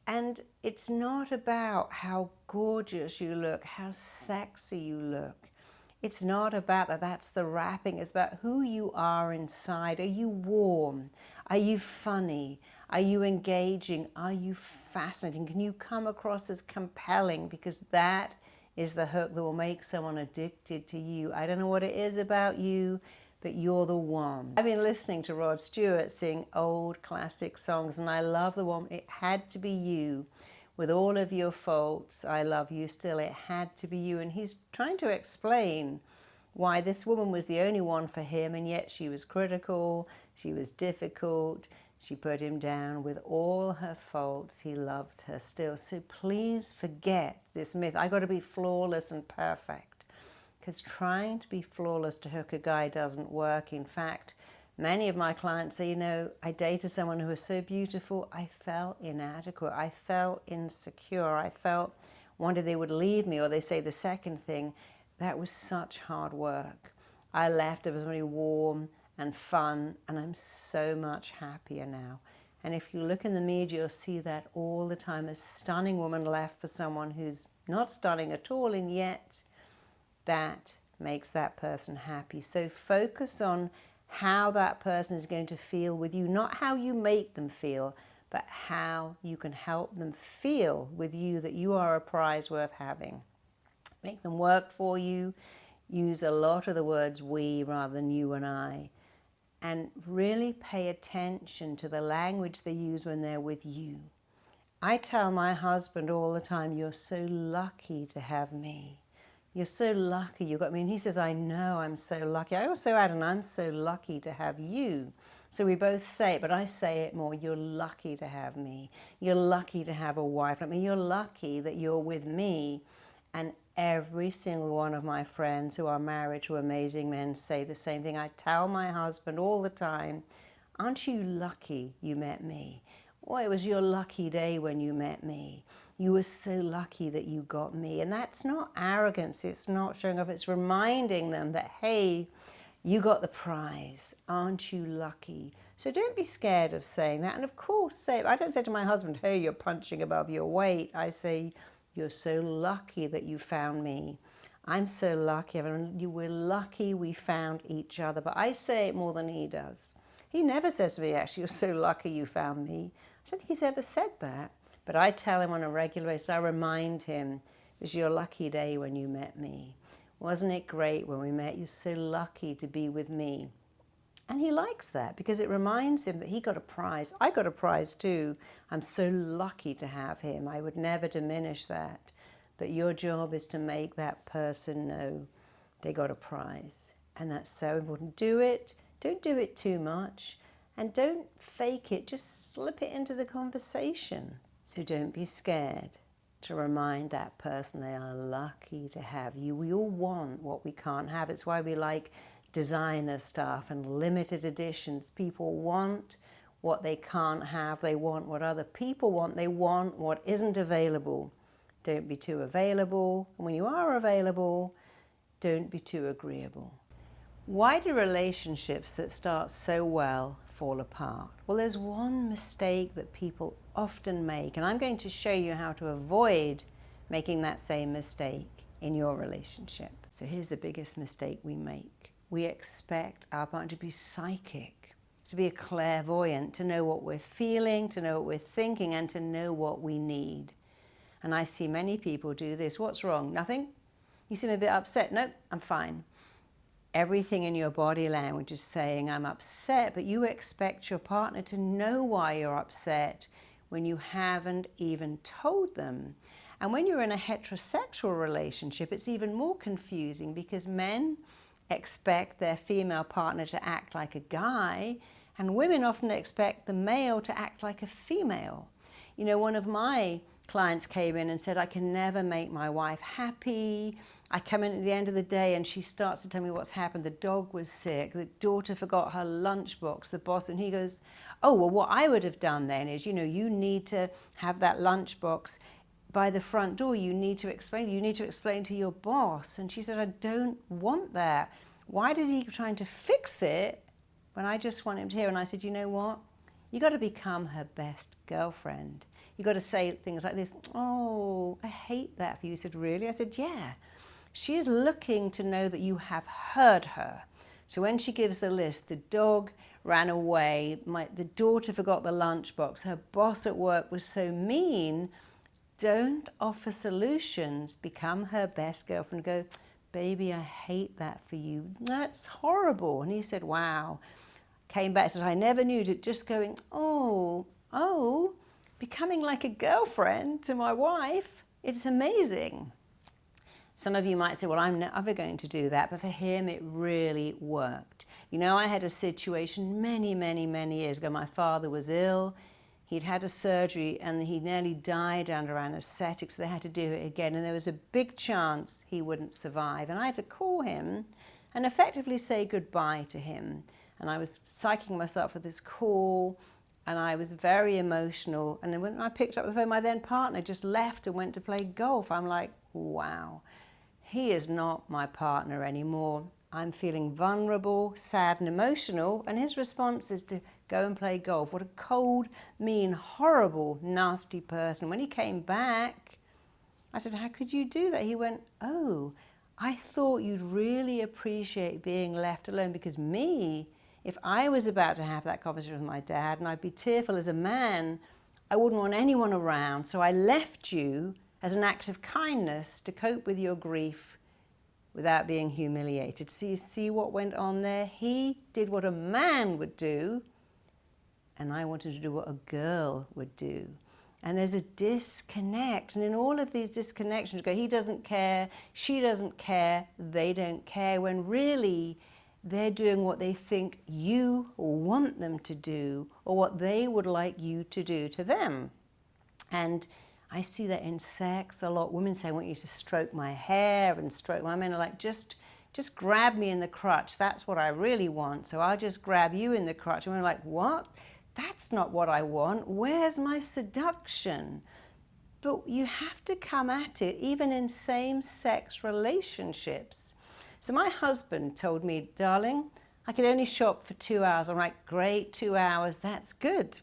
And it's not about how gorgeous you look, how sexy you look. It's not about that, that's the wrapping. It's about who you are inside. Are you warm? Are you funny? Are you engaging? Are you fascinating? Can you come across as compelling? Because that is the hook that will make someone addicted to you. I don't know what it is about you, but you're the one. I've been listening to Rod Stewart sing old classic songs, and I love the one, It Had to Be You. With all of your faults, I love you still, it had to be you. And he's trying to explain why this woman was the only one for him, and yet she was critical, she was difficult, she put him down. With all her faults, he loved her still. So please forget this myth, I got to be flawless and perfect. Because trying to be flawless to hook a guy doesn't work. In fact, many of my clients say, you know, I dated someone who was so beautiful, I felt inadequate, I felt insecure, I felt wondered they would leave me. Or they say the second thing, that was such hard work. I left, it was really warm and fun, and I'm so much happier now. And if you look in the media, you'll see that all the time. A stunning woman left for someone who's not stunning at all, and yet that makes that person happy. So focus on how that person is going to feel with you, not how you make them feel, but how you can help them feel with you that you are a prize worth having. Make them work for you. Use a lot of the words we rather than you and I. And really pay attention to the language they use when they're with you. I tell my husband all the time, you're so lucky to have me. You're so lucky you got me. And he says, I know, I'm so lucky. I also add, and I'm so lucky to have you. So we both say it, but I say it more. You're lucky to have me. You're lucky to have a wife like me. You're lucky that you're with me. And every single one of my friends who are married to amazing men say the same thing. I tell my husband all the time, aren't you lucky you met me? Well, it was your lucky day when you met me. You were so lucky that you got me. And that's not arrogance. It's not showing off. It's reminding them that, hey, you got the prize. Aren't you lucky? So don't be scared of saying that. And of course, I don't say to my husband, hey, you're punching above your weight. I say, you're so lucky that you found me. I'm so lucky. You were lucky we found each other. But I say it more than he does. He never says to me, actually, you're so lucky you found me. I don't think he's ever said that. But I tell him on a regular basis, I remind him, it was your lucky day when you met me. Wasn't it great when we met? You're so lucky to be with me. And he likes that because it reminds him that he got a prize. I got a prize too. I'm so lucky to have him. I would never diminish that. But your job is to make that person know they got a prize. And that's so important. Do it. Don't do it too much. And don't fake it. Just slip it into the conversation. So don't be scared to remind that person they are lucky to have you. We all want what we can't have. It's why we like designer stuff and limited editions. People want what they can't have. They want what other people want. They want what isn't available. Don't be too available. And when you are available, don't be too agreeable. Why do relationships that start so well fall apart? Well, there's one mistake that people often make, and I'm going to show you how to avoid making that same mistake in your relationship. So here's the biggest mistake we make. We expect our partner to be psychic, to be a clairvoyant, to know what we're feeling, to know what we're thinking, and to know what we need. And I see many people do this. What's wrong? Nothing? You seem a bit upset. Nope, I'm fine. Everything in your body language is saying, I'm upset, but you expect your partner to know why you're upset when you haven't even told them. And when you're in a heterosexual relationship, it's even more confusing because men expect their female partner to act like a guy, and women often expect the male to act like a female. You know, one of my clients came in and said, I can never make my wife happy. I come in at the end of the day and she starts to tell me what's happened. The dog was sick, the daughter forgot her lunchbox, the boss, and he goes, oh, well, what I would have done then is, you know, you need to have that lunchbox by the front door. You need to explain to your boss. And she said, I don't want that. Why does he keep trying to fix it when I just want him to hear? And I said, you know what? You got to become her best girlfriend. You got to say things like this, oh, I hate that for you. He said, really? I said, yeah. She is looking to know that you have heard her. So when she gives the list, the dog ran away, the daughter forgot the lunchbox, her boss at work was so mean, don't offer solutions. Become her best girlfriend. Go, baby, I hate that for you. That's horrible. And he said, wow. Came back and said, I never knew it. Just going, oh, becoming like a girlfriend to my wife. It's amazing. Some of you might say, well, I'm never going to do that. But for him, it really worked. You know, I had a situation many years ago. My father was ill. He'd had a surgery and he nearly died under anesthetic, so they had to do it again. And there was a big chance he wouldn't survive. And I had to call him and effectively say goodbye to him. And I was psyching myself for this call, and I was very emotional. And then when I picked up the phone, my then partner just left and went to play golf. I'm like, wow, he is not my partner anymore. I'm feeling vulnerable, sad, and emotional. And his response is to go and play golf. What a cold, mean, horrible, nasty person. When he came back, I said, how could you do that? He went, oh, I thought you'd really appreciate being left alone, because me, if I was about to have that conversation with my dad and I'd be tearful as a man, I wouldn't want anyone around. So I left you as an act of kindness to cope with your grief without being humiliated. So you see what went on there? He did what a man would do, and I wanted to do what a girl would do. And there's a disconnect. And in all of these disconnections, go, he doesn't care, she doesn't care, they don't care, when really they're doing what they think you want them to do, or what they would like you to do to them. And I see that in sex a lot. Women say, I want you to stroke my hair and stroke my men are like, just grab me in the crotch. That's what I really want. So I'll just grab you in the crotch. And we're like, what? That's not what I want. Where's my seduction? But you have to come at it, even in same-sex relationships. So my husband told me, darling, I could only shop for 2 hours. I'm like, great, 2 hours, that's good.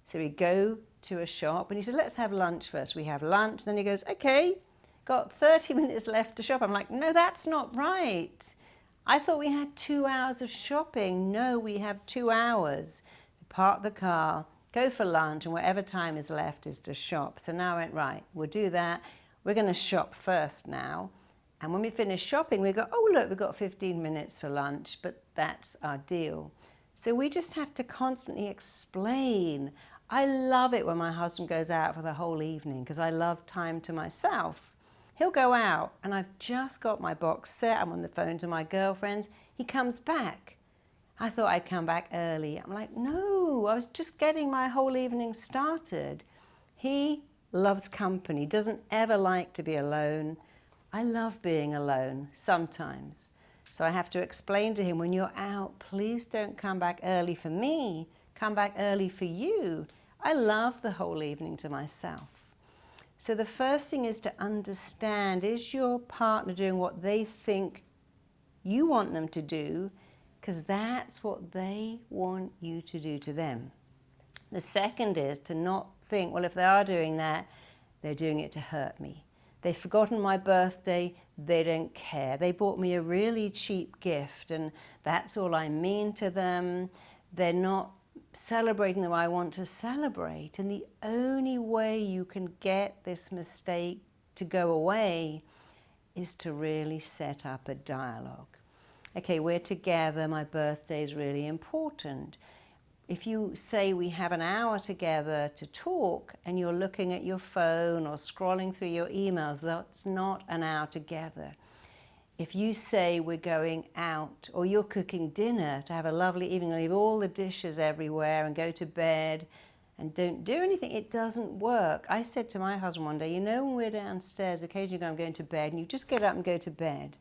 So we go to a shop and he said, let's have lunch first. We have lunch. Then he goes, okay, got 30 minutes left to shop. I'm like, no, that's not right. I thought we had 2 hours of shopping. No, we have 2 hours. Park the car, go for lunch, and whatever time is left is to shop. So now I went, right, we'll do that. We're going to shop first now. And when we finish shopping, we go, oh, look, we've got 15 minutes for lunch, but that's our deal. So we just have to constantly explain. I love it when my husband goes out for the whole evening because I love time to myself. He'll go out and I've just got my box set. I'm on the phone to my girlfriends. He comes back. I thought I'd come back early. I'm like, no, I was just getting my whole evening started. He loves company, doesn't ever like to be alone. I love being alone sometimes. So I have to explain to him, when you're out, please don't come back early for me. Come back early for you. I love the whole evening to myself. So the first thing is to understand, is your partner doing what they think you want them to do? because that's what they want you to do to them. The second is to not think, well, if they are doing that, they're doing it to hurt me. They've forgotten my birthday, they don't care. They bought me a really cheap gift and that's all I mean to them. They're not celebrating the way I want to celebrate. And the only way you can get this mistake to go away is to really set up a dialogue. Okay, we're together, my birthday is really important. If you say we have an hour together to talk and you're looking at your phone or scrolling through your emails, that's not an hour together. If you say we're going out or you're cooking dinner to have a lovely evening, leave all the dishes everywhere and go to bed and don't do anything, it doesn't work. I said to my husband one day, you know, when we're downstairs, occasionally I'm going to bed and you just get up and go to bed.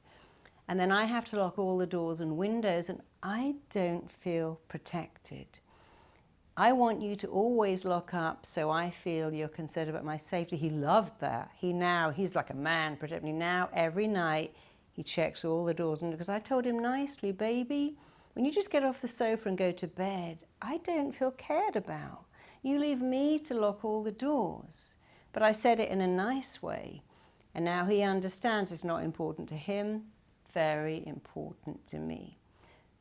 And then I have to lock all the doors and windows and I don't feel protected. I want you to always lock up so I feel you're concerned about my safety. He loved that. He's like a man protecting me. Now, every night, he checks all the doors. And because I told him nicely, baby, when you just get off the sofa and go to bed, I don't feel cared about. You leave me to lock all the doors. But I said it in a nice way. And now he understands it's not important to him, very important to me.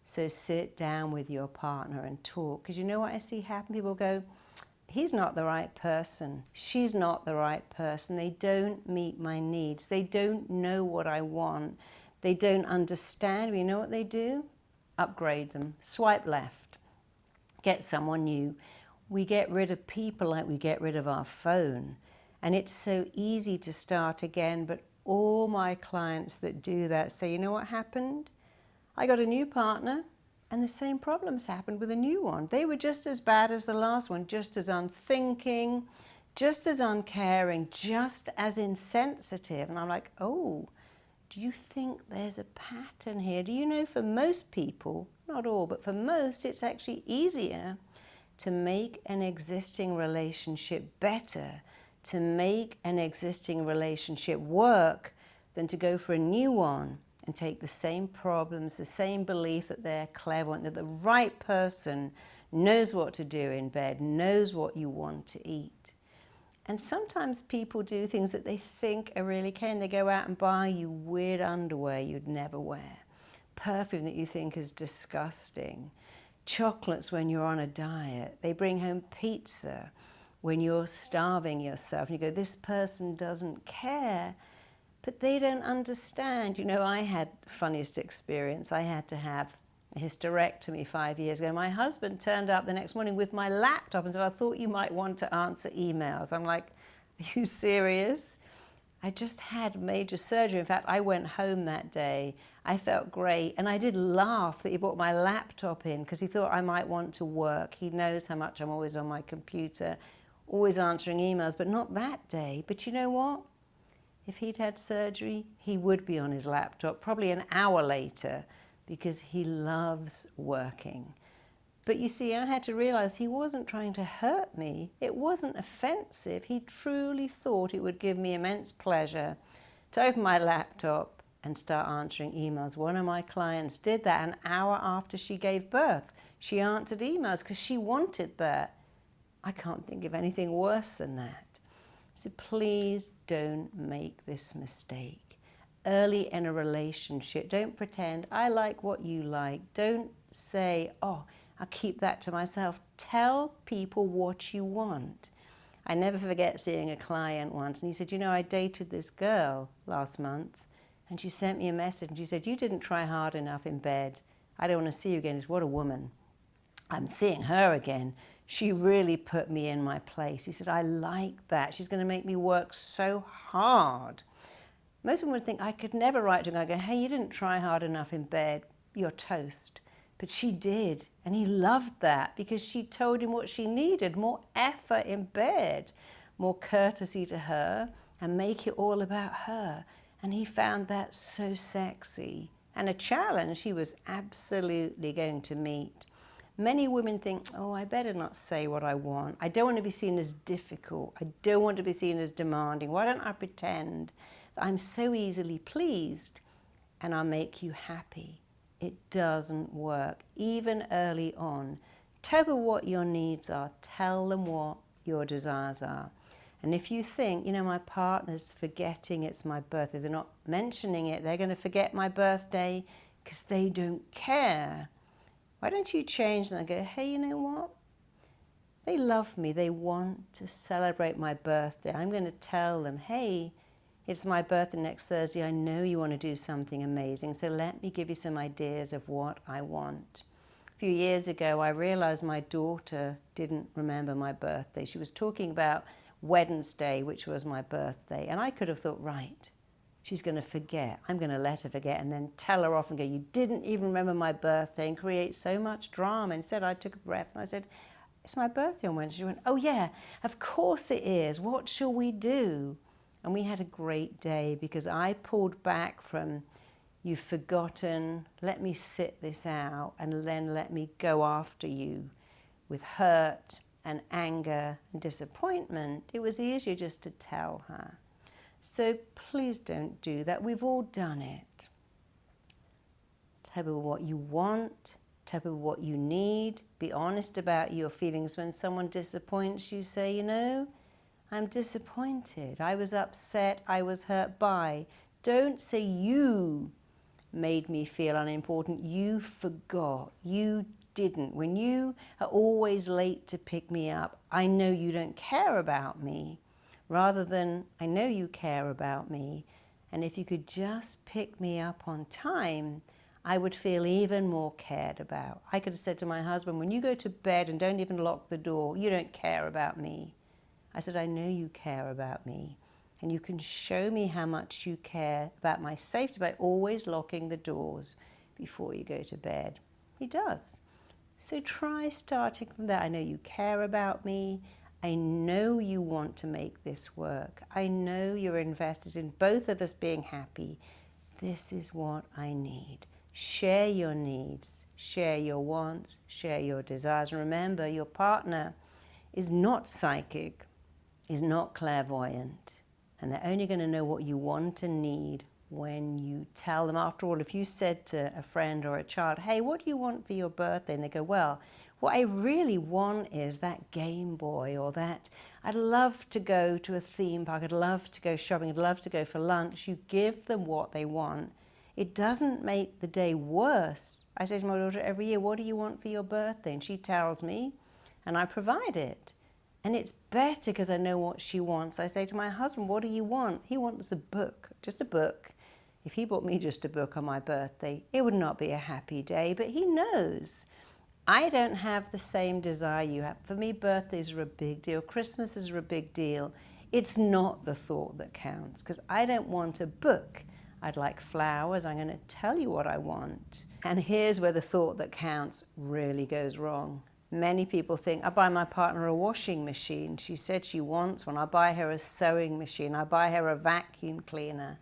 So sit down with your partner and talk. Because you know what I see happen? People go, he's not the right person. She's not the right person. They don't meet my needs. They don't know what I want. They don't understand. You know what they do? Upgrade them. Swipe left. Get someone new. We get rid of people like we get rid of our phone. And it's so easy to start again. But all my clients that do that say, you know what happened? I got a new partner and the same problems happened with a new one. They were just as bad as the last one, just as unthinking, just as uncaring, just as insensitive. And I'm like, oh, do you think there's a pattern here? Do you know for most people, not all, but for most, it's actually easier to make an existing relationship better, to make an existing relationship work than to go for a new one and take the same problems, the same belief that they're clever and that the right person knows what to do in bed, knows what you want to eat. And sometimes people do things that they think are really caring. They go out and buy you weird underwear you'd never wear, perfume that you think is disgusting, chocolates when you're on a diet. They bring home pizza when you're starving yourself. And you go, this person doesn't care. But they don't understand. You know, I had the funniest experience. I had to have a hysterectomy 5 years ago. My husband turned up the next morning with my laptop and said, I thought you might want to answer emails. I'm like, are you serious? I just had major surgery. In fact, I went home that day. I felt great. And I did laugh that he brought my laptop in because he thought I might want to work. He knows how much I'm always on my computer, always answering emails, but not that day. But you know what? If he'd had surgery, he would be on his laptop, probably an hour later, because he loves working. But you see, I had to realize he wasn't trying to hurt me. It wasn't offensive. He truly thought it would give me immense pleasure to open my laptop and start answering emails. One of my clients did that an hour after she gave birth. She answered emails because she wanted that. I can't think of anything worse than that. So please don't make this mistake. Early in a relationship, don't pretend I like what you like. Don't say, oh, I'll keep that to myself. Tell people what you want. I never forget seeing a client once and he said, you know, I dated this girl last month and she sent me a message and she said, you didn't try hard enough in bed. I don't want to see you again. He said, what a woman. I'm seeing her again. She really put me in my place. He said, I like that. She's going to make me work so hard. Most women would think, I could never write to her and go, hey, you didn't try hard enough in bed. You're toast. But she did. And he loved that because she told him what she needed, more effort in bed, more courtesy to her, and make it all about her. And he found that so sexy and a challenge he was absolutely going to meet. Many women think, oh, I better not say what I want. I don't want to be seen as difficult. I don't want to be seen as demanding. Why don't I pretend that I'm so easily pleased and I'll make you happy? it doesn't work. Even early on, tell them what your needs are. Tell them what your desires are. And if you think, my partner's forgetting it's my birthday, they're not mentioning it, they're going to forget my birthday because they don't care. Why don't you change that and go, hey, you know what? They love me. They want to celebrate my birthday. I'm going to tell them, hey, it's my birthday next Thursday. I know you want to do something amazing, so let me give you some ideas of what I want. A few years ago, I realized my daughter didn't remember my birthday. She was talking about Wednesday, which was my birthday, and I could have thought, right, she's going to forget. I'm going to let her forget and then tell her off and go, you didn't even remember my birthday, and create so much drama. Instead, I took a breath and I said, it's my birthday on Wednesday. She went, oh yeah, of course it is. What shall we do? And we had a great day because I pulled back from, you've forgotten, let me sit this out and then let me go after you with hurt and anger and disappointment. It was easier just to tell her. So please don't do that. We've all done it. Tell people what you want. Tell people what you need. Be honest about your feelings. When someone disappoints you, say, I'm disappointed. I was upset. I was hurt by. Don't say you made me feel unimportant. You forgot. You didn't. When you are always late to pick me up, I know you don't care about me. Rather than, I know you care about me. And if you could just pick me up on time, I would feel even more cared about. I could have said to my husband, when you go to bed and don't even lock the door, you don't care about me. I said, I know you care about me. And you can show me how much you care about my safety by always locking the doors before you go to bed. He does. So try starting from there. I know you care about me. I know you want to make this work. I know you're invested in both of us being happy. This is what I need. Share your needs, share your wants, share your desires. And remember, your partner is not psychic, is not clairvoyant, and they're only going to know what you want and need when you tell them. After all, if you said to a friend or a child, hey, what do you want for your birthday? And they go, well, what I really want is that Game Boy, or that I'd love to go to a theme park, I'd love to go shopping, I'd love to go for lunch. You give them what they want. It doesn't make the day worse. I say to my daughter every year, what do you want for your birthday? And she tells me, and I provide it. And it's better because I know what she wants. I say to my husband, what do you want? He wants a book, just a book. If he bought me just a book on my birthday, it would not be a happy day, but he knows. I don't have the same desire you have. For me, birthdays are a big deal. Christmases are a big deal. It's not the thought that counts, because I don't want a book. I'd like flowers. I'm going to tell you what I want. And here's where the thought that counts really goes wrong. Many people think, I buy my partner a washing machine. She said she wants one. I buy her a sewing machine. I buy her a vacuum cleaner.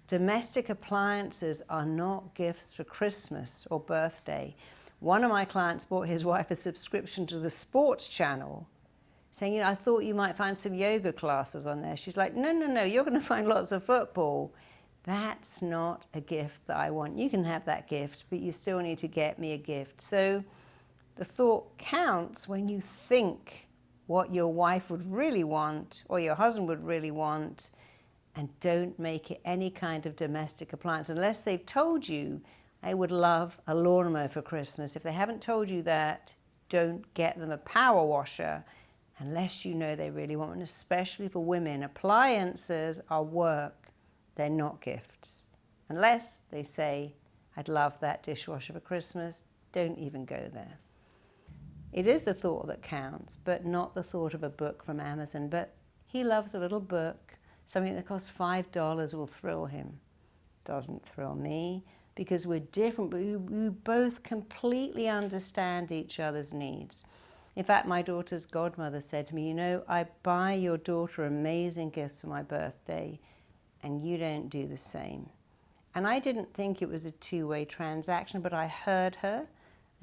Domestic appliances are not gifts for Christmas or birthday. One of my clients bought his wife a subscription to the sports channel, saying, I thought you might find some yoga classes on there. She's like, no, you're going to find lots of football. That's not a gift that I want. You can have that gift, but you still need to get me a gift. So the thought counts when you think what your wife would really want or your husband would really want, and don't make it any kind of domestic appliance. Unless they've told you, I would love a lawnmower for Christmas. If they haven't told you that, don't get them a power washer unless you know they really want one, especially for women. Appliances are work. They're not gifts. Unless they say, I'd love that dishwasher for Christmas, don't even go there. It is the thought that counts, but not the thought of a book from Amazon. But he loves a little book. Something that costs $5 will thrill him. Doesn't thrill me, because we're different, but we both completely understand each other's needs. In fact, my daughter's godmother said to me, I buy your daughter amazing gifts for my birthday, and you don't do the same. And I didn't think it was a two-way transaction, but I heard her,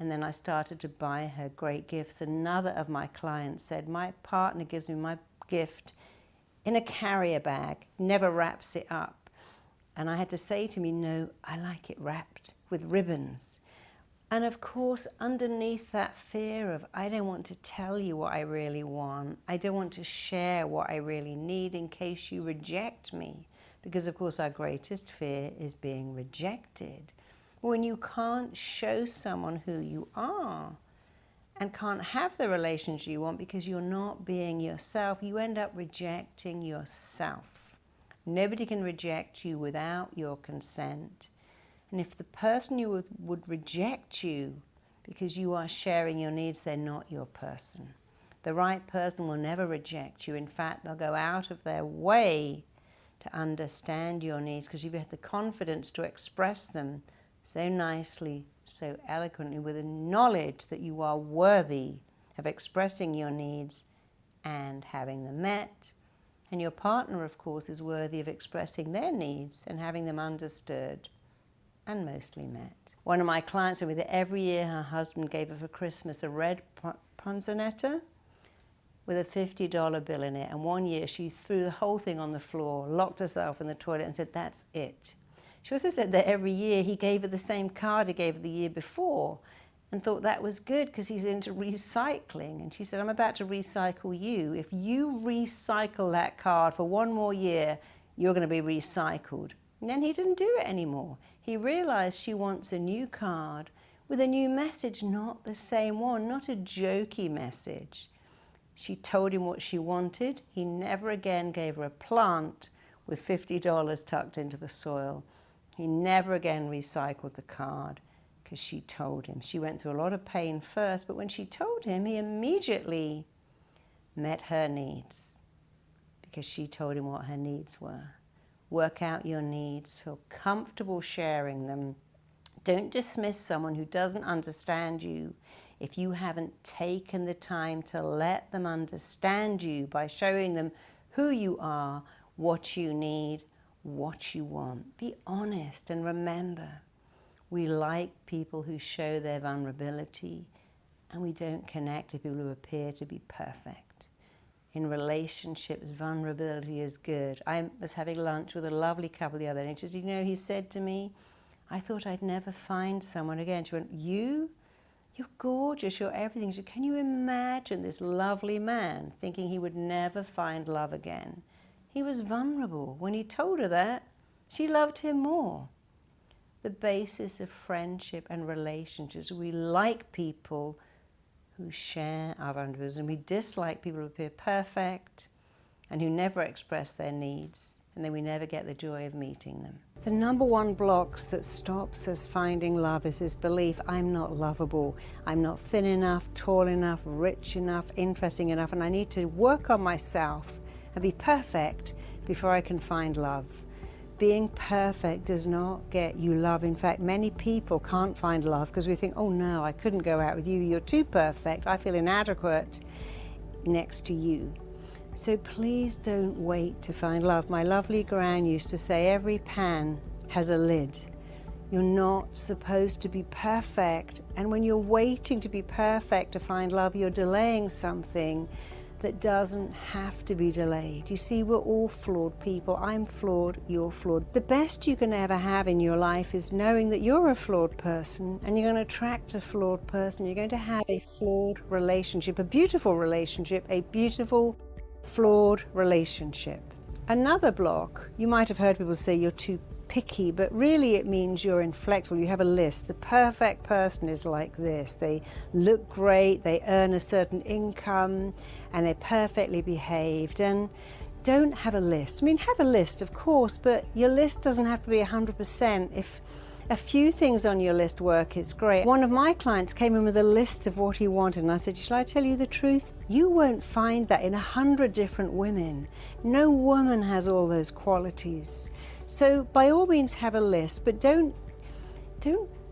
and then I started to buy her great gifts. Another of my clients said, my partner gives me my gift in a carrier bag, never wraps it up. And I had to say to me, no, I like it wrapped with ribbons. And of course, underneath that fear of, I don't want to tell you what I really want, I don't want to share what I really need in case you reject me. Because of course our greatest fear is being rejected. When you can't show someone who you are and can't have the relationship you want because you're not being yourself, you end up rejecting yourself. Nobody can reject you without your consent. And if the person you would reject you because you are sharing your needs, they're not your person. The right person will never reject you. In fact, they'll go out of their way to understand your needs because you've had the confidence to express them so nicely, so eloquently, with the knowledge that you are worthy of expressing your needs and having them met. And your partner, of course, is worthy of expressing their needs and having them understood and mostly met. One of my clients told me that every year her husband gave her for Christmas a red panzanetta with a $50 bill in it. And one year she threw the whole thing on the floor, locked herself in the toilet and said, that's it. She also said that every year he gave her the same card he gave her the year before and thought that was good because he's into recycling. And she said, I'm about to recycle you. If you recycle that card for one more year, you're going to be recycled. And then he didn't do it anymore. He realized she wants a new card with a new message, not the same one, not a jokey message. She told him what she wanted. He never again gave her a plant with $50 tucked into the soil. He never again recycled the card because she told him. She went through a lot of pain first, but when she told him, he immediately met her needs because she told him what her needs were. Work out your needs, feel comfortable sharing them. Don't dismiss someone who doesn't understand you if you haven't taken the time to let them understand you by showing them who you are, what you need, what you want. Be honest and remember, we like people who show their vulnerability and we don't connect to people who appear to be perfect. In relationships, vulnerability is good. I was having lunch with a lovely couple the other day and she said, you know, he said to me, I thought I'd never find someone again. She went, you're gorgeous, you're everything. She said, can you imagine this lovely man thinking he would never find love again? He was vulnerable. When he told her that, she loved him more. The basis of friendship and relationships, we like people who share our vulnerabilities, and we dislike people who appear perfect and who never express their needs, and then we never get the joy of meeting them. The number one blocks that stops us finding love is this belief, I'm not lovable, I'm not thin enough, tall enough, rich enough, interesting enough, and I need to work on myself and be perfect before I can find love. Being perfect does not get you love. In fact, many people can't find love because we think, oh no, I couldn't go out with you, you're too perfect, I feel inadequate next to you. So please don't wait to find love. My lovely gran used to say, every pan has a lid. You're not supposed to be perfect, and when you're waiting to be perfect to find love, you're delaying something that doesn't have to be delayed. You see, we're all flawed people. I'm flawed, you're flawed. The best you can ever have in your life is knowing that you're a flawed person and you're going to attract a flawed person. You're going to have a flawed relationship, a beautiful relationship, a beautiful, flawed relationship. Another block, you might have heard people say you're too picky, but really it means you're inflexible. You have a list. The perfect person is like this. They look great, they earn a certain income, and they're perfectly behaved. And don't have a list. I mean, have a list, of course, but your list doesn't have to be 100%. If a few things on your list work, it's great. One of my clients came in with a list of what he wanted, and I said, shall I tell you the truth? You won't find that in 100 different women. No woman has all those qualities. So by all means have a list, but don't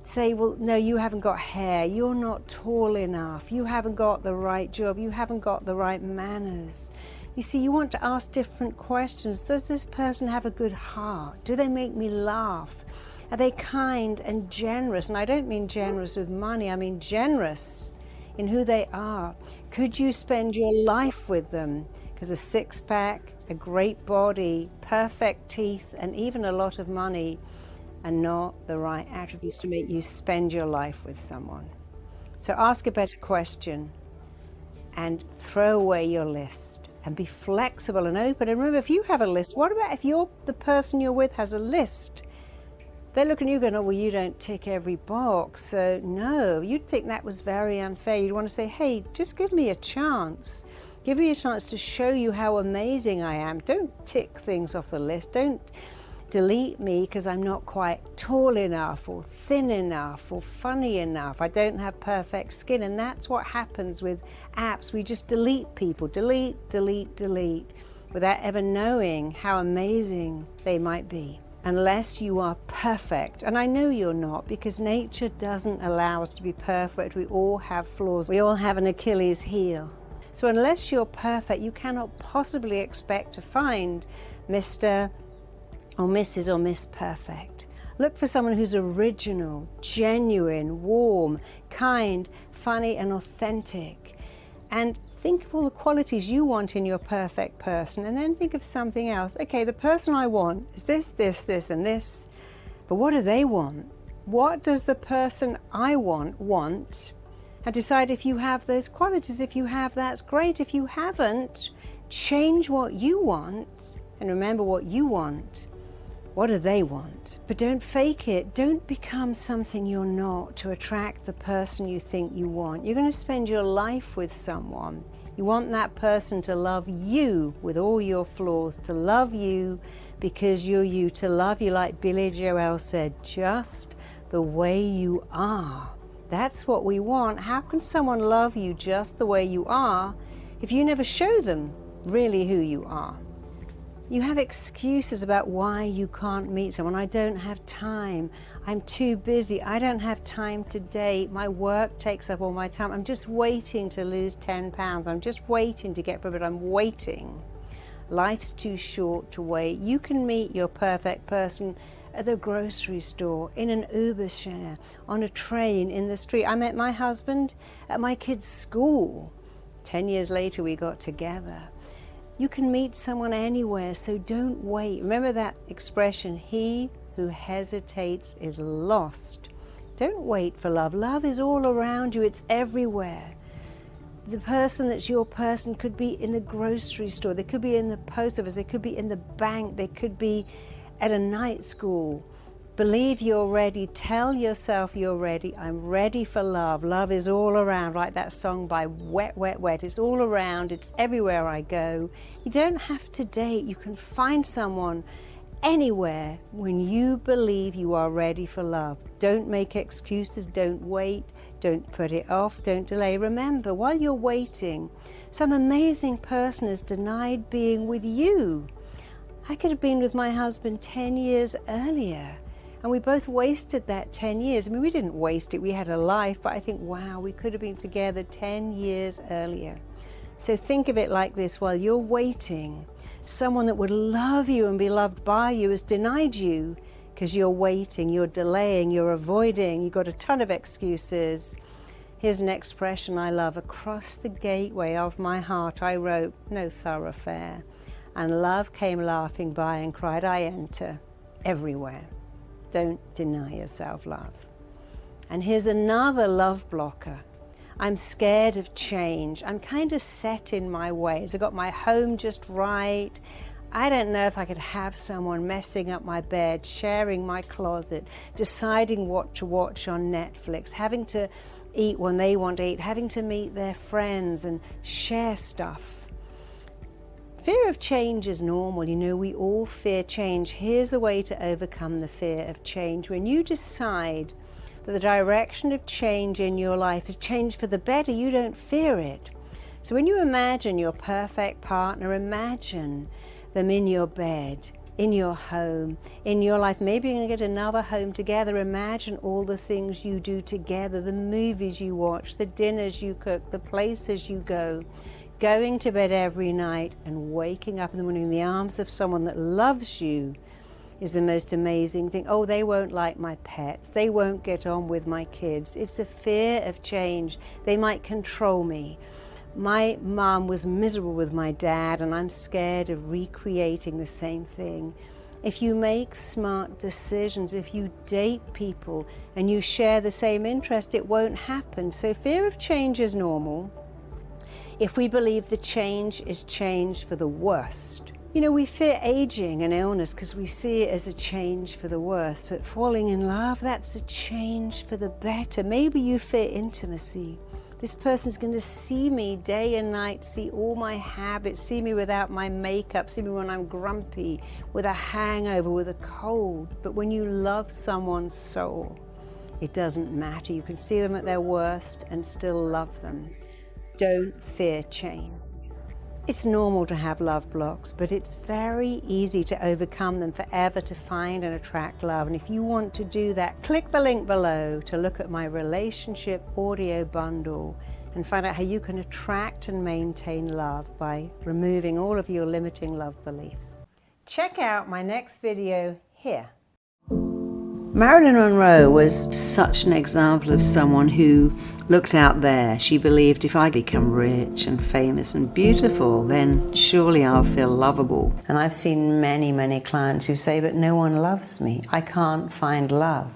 say, well, no, you haven't got hair, you're not tall enough, you haven't got the right job, you haven't got the right manners. You see, you want to ask different questions. Does this person have a good heart? Do they make me laugh? Are they kind and generous? And I don't mean generous with money, I mean generous in who they are. Could you spend your life with them? Because a six-pack, a great body, perfect teeth, and even a lot of money are not the right attributes to make you spend your life with someone. So ask a better question and throw away your list and be flexible and open. And remember, if you have a list, what about if the person you're with has a list? They're looking at you going, oh, well, you don't tick every box. So no, you'd think that was very unfair. You'd want to say, hey, just give me a chance. Give me a chance to show you how amazing I am. Don't tick things off the list. Don't delete me because I'm not quite tall enough or thin enough or funny enough. I don't have perfect skin. And that's what happens with apps. We just delete people, delete, without ever knowing how amazing they might be. Unless you are perfect. And I know you're not, because nature doesn't allow us to be perfect. We all have flaws. We all have an Achilles heel. So unless you're perfect, you cannot possibly expect to find Mr. or Mrs. or Miss Perfect. Look for someone who's original, genuine, warm, kind, funny, and authentic. And think of all the qualities you want in your perfect person, and then think of something else. Okay, the person I want is this, and this. But what do they want? What does the person I want? And decide if you have those qualities. If you have, that's great. If you haven't, change what you want and remember what you want. What do they want? But don't fake it. Don't become something you're not to attract the person you think you want. You're going to spend your life with someone. You want that person to love you with all your flaws, to love you because you're you, to love you, like Billy Joel said, just the way you are. That's what we want. How can someone love you just the way you are if you never show them really who you are? You have excuses about why you can't meet someone. I don't have time. I'm too busy. I don't have time to date. My work takes up all my time. I'm just waiting to lose 10 pounds. I'm just waiting to get prepared. I'm waiting. Life's too short to wait. You can meet your perfect person at the grocery store, in an Uber share, on a train, in the street. I met my husband at my kids' school. 10 years later, we got together. You can meet someone anywhere, so don't wait. Remember that expression, he who hesitates is lost. Don't wait for love. Love is all around you. It's everywhere. The person that's your person could be in the grocery store. They could be in the post office. They could be in the bank. They could be at a night school. Believe you're ready. Tell yourself you're ready. I'm ready for love. Love is all around, like that song by Wet, Wet, Wet. It's all around. It's everywhere I go. You don't have to date. You can find someone anywhere when you believe you are ready for love. Don't make excuses. Don't wait. Don't put it off. Don't delay. Remember, while you're waiting, some amazing person is denied being with you. I could have been with my husband 10 years earlier, and we both wasted that 10 years. I mean, we didn't waste it, we had a life, but I think, wow, we could have been together 10 years earlier. So think of it like this: while you're waiting, someone that would love you and be loved by you has denied you because you're waiting, you're delaying, you're avoiding, you've got a ton of excuses. Here's an expression I love: across the gateway of my heart I wrote, no thoroughfare. And love came laughing by and cried, I enter everywhere. Don't deny yourself love. And here's another love blocker. I'm scared of change. I'm kind of set in my ways. I've got my home just right. I don't know if I could have someone messing up my bed, sharing my closet, deciding what to watch on Netflix, having to eat when they want to eat, having to meet their friends and share stuff. Fear of change is normal. You know, we all fear change. Here's the way to overcome the fear of change. When you decide that the direction of change in your life is change for the better, you don't fear it. So when you imagine your perfect partner, imagine them in your bed, in your home, in your life. Maybe you're going to get another home together. Imagine all the things you do together, the movies you watch, the dinners you cook, the places you go. Going to bed every night and waking up in the morning in the arms of someone that loves you is the most amazing thing. Oh, they won't like my pets. They won't get on with my kids. It's a fear of change. They might control me. My mom was miserable with my dad, and I'm scared of recreating the same thing. If you make smart decisions, if you date people and you share the same interest, it won't happen. So fear of change is normal. If we believe the change is change for the worst. You know, we fear aging and illness because we see it as a change for the worst, but falling in love, that's a change for the better. Maybe you fear intimacy. This person's going to see me day and night, see all my habits, see me without my makeup, see me when I'm grumpy, with a hangover, with a cold. But when you love someone's soul, it doesn't matter. You can see them at their worst and still love them. Don't fear change. It's normal to have love blocks, but it's very easy to overcome them forever, to find and attract love. And if you want to do that, click the link below to look at my relationship audio bundle and find out how you can attract and maintain love by removing all of your limiting love beliefs. Check out my next video here. Marilyn Monroe was such an example of someone who looked out there. She believed, if I become rich and famous and beautiful, then surely I'll feel lovable. And I've seen many, many clients who say, but no one loves me. I can't find love.